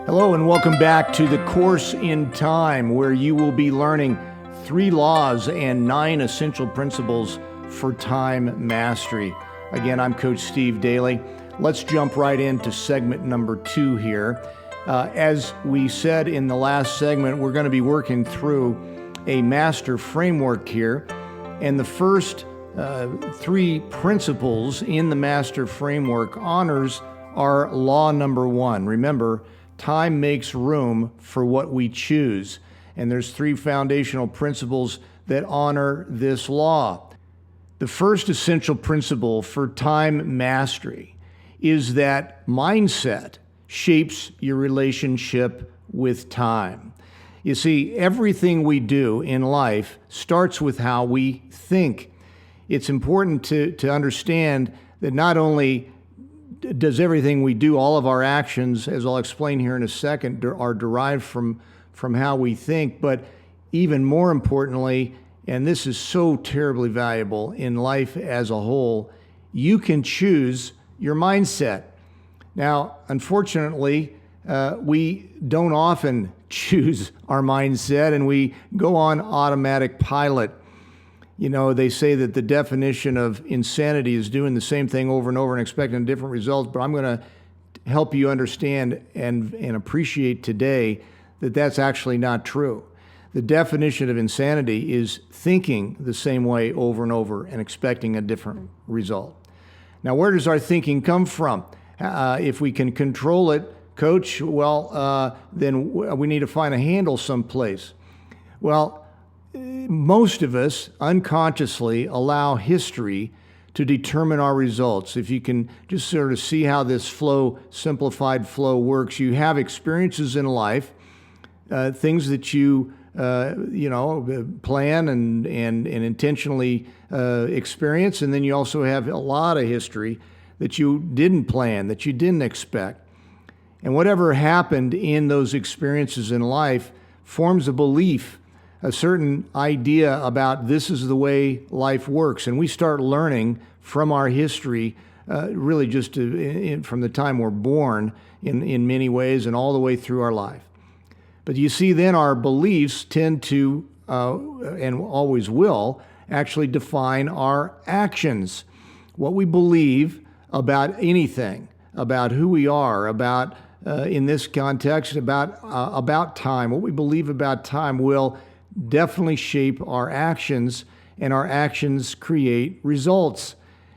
Hello and welcome back to the Course in Time, where you will be learning 3 laws and 9 essential principles for time mastery. Again, I'm Coach Steve Daly. Let's jump right into segment number 2 here. As we said in the last segment, we're going to be working through a master framework here. And the first 3 principles in the master framework honors our law number 1. Remember, time makes room for what we choose. And there's 3 foundational principles that honor this law. The first essential principle for time mastery is that mindset shapes your relationship with time. You see, everything we do in life starts with how we think. It's important to understand that not only does everything we do, all of our actions, as I'll explain here in a second, are derived from how we think, but even more importantly, and this is so terribly valuable in life as a whole, you can choose your mindset. Now, unfortunately, we don't often choose our mindset and we go on automatic pilot. You know, they say that the definition of insanity is doing the same thing over and over and expecting different results, but I'm going to help you understand and appreciate today that that's actually not true. The definition of insanity is thinking the same way over and over and expecting a different result. Now, where does our thinking come from? If we can control it, Coach, then we need to find a handle someplace. Well, most of us unconsciously allow history to determine our results. If you can just sort of see how this simplified flow works, you have experiences in life, things that you plan and intentionally experience, and then you also have a lot of history that you didn't plan, that you didn't expect. And whatever happened in those experiences in life forms a belief, a certain idea about this is the way life works. And we start learning from our history, really just from the time we're born in many ways and all the way through our life. But you see, then our beliefs tend to, and always will, actually define our actions. What we believe about anything, about who we are, about, in this context, about time, what we believe about time will definitely shape our actions, and our actions create results.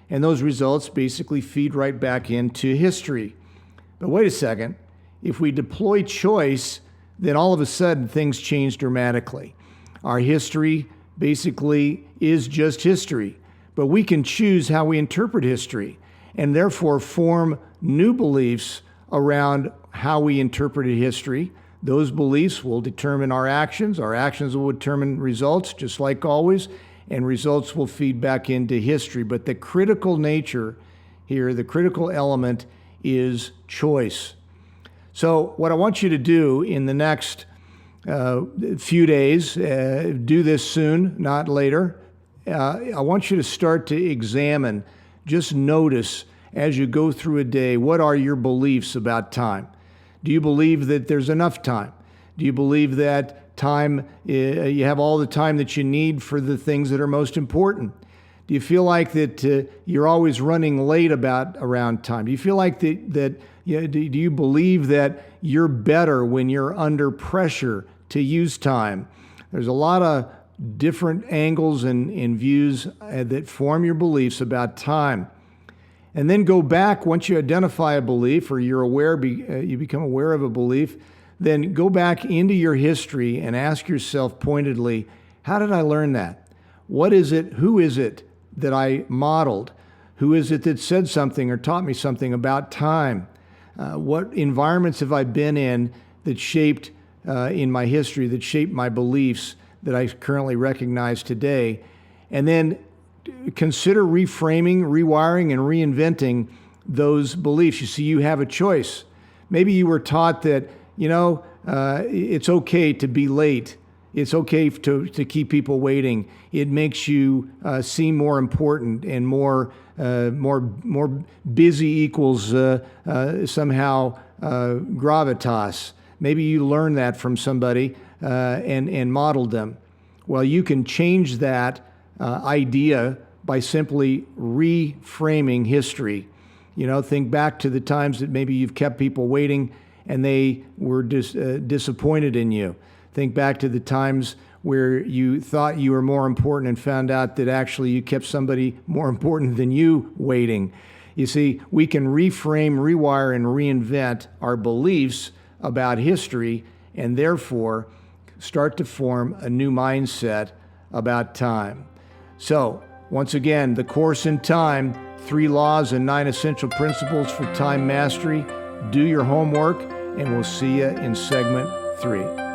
And those results basically feed right back into history. But wait a second, if we deploy choice, then all of a sudden things change dramatically. Our history basically is just history, but we can choose how we interpret history and therefore form new beliefs around how we interpreted history. Those beliefs will determine our actions. Our actions will determine results, just like always, and results will feed back into history. But the critical nature here, the critical element is choice. So what I want you to do in the next few days, do this soon, not later, I want you to start to examine, just notice as you go through a day, what are your beliefs about time? Do you believe that there's enough time? Do you believe that time, you have all the time that you need for the things that are most important? Do you feel like that you're always running late around time? Do you feel like do you believe that you're better when you're under pressure to use time? There's a lot of different angles and views that form your beliefs about time. And then go back, once you identify a belief or you're aware, you become aware of a belief, then go back into your history and ask yourself pointedly, how did I learn that? What is it? Who is it that I modeled? Who is it that said something or taught me something about time? What environments have I been in that shaped in my history, that shaped my beliefs that I currently recognize today? And then consider reframing, rewiring, and reinventing those beliefs. You see, you have a choice. Maybe you were taught that, it's okay to be late. It's okay to keep people waiting. It makes you seem more important and more busy equals somehow gravitas. Maybe you learned that from somebody and modeled them. Well, you can change that idea by simply reframing history. Think back to the times that maybe you've kept people waiting and they were disappointed in you. Think back to the times where you thought you were more important and found out that actually you kept somebody more important than you waiting. You see, we can reframe, rewire, and reinvent our beliefs about history and therefore start to form a new mindset about time. So, once again, the course in time, 3 laws and 9 essential principles for time mastery. Do your homework, and we'll see you in segment 3.